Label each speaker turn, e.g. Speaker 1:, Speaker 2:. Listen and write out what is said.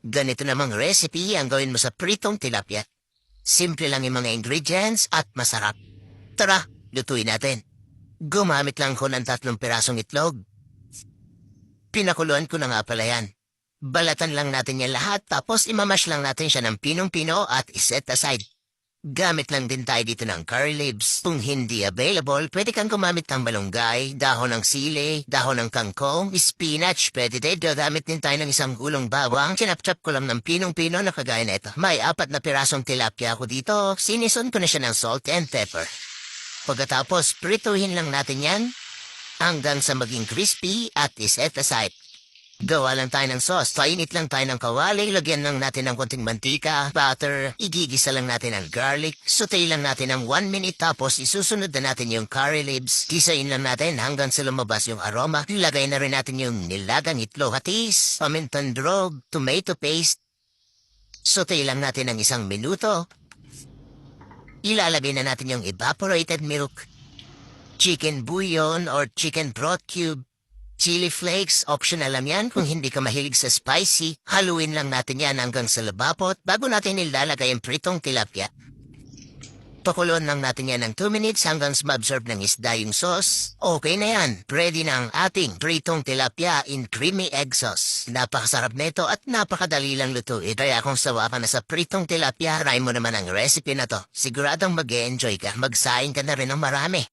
Speaker 1: Ganito namang recipe ang gawin mo sa pritong tilapia. Simple lang yung mga ingredients at masarap. Tara, lutuin natin. Gumamit lang ko ng 3 pirasong itlog. Pinakuluan ko na nga pala yan. Balatan lang natin yan lahat tapos imamash lang natin siya ng pinong-pino at iset aside. Gamit lang din tayo dito ng curry leaves. Kung hindi available, pwede kang gumamit ng malunggay, dahon ng sili, dahon ng kangkong, spinach, pwede din. Gagamit din tayo ng 1 gulong bawang. Sinapchap ko lang ng pinong-pino na kagaya na ito. May 4 pirasong tilapia ako dito. Sinison ko na siya ng salt and pepper. Pagkatapos, prituhin lang natin yan hanggang sa maging crispy at iset aside. Gawa lang tayo ng sauce. Painit lang tayo ng kawali. Lagyan lang natin ng konting mantika, butter. Igigisa lang natin ang garlic. Saute lang natin ng 1 minute tapos isusunod na natin yung curry leaves. Gisain lang natin hanggang sa lumabas yung aroma. Ilagay na rin natin yung nilagang itlog hatis, pamintang drog, tomato paste. Saute lang natin ng 1 minuto. Ilalagay na natin yung evaporated milk, chicken bouillon or chicken broth cube, chili flakes, optional lang yan kung hindi ka mahilig sa spicy. Haluin lang natin yan hanggang sa labapot bago natin ilalagay ang pritong tilapia. Pakuluan lang natin yan ng 2 minutes hanggang sa ma-absorb ng isda yung sauce. Okay na yan. Ready na ang ating pritong tilapia in creamy egg sauce. Napakasarap nito at napakadali lang lutuin. Kaya kung sawa ka na sa pritong tilapia, try mo naman ang recipe na to. Siguradong mag-e-enjoy ka. Magsaing ka na rin ng marami.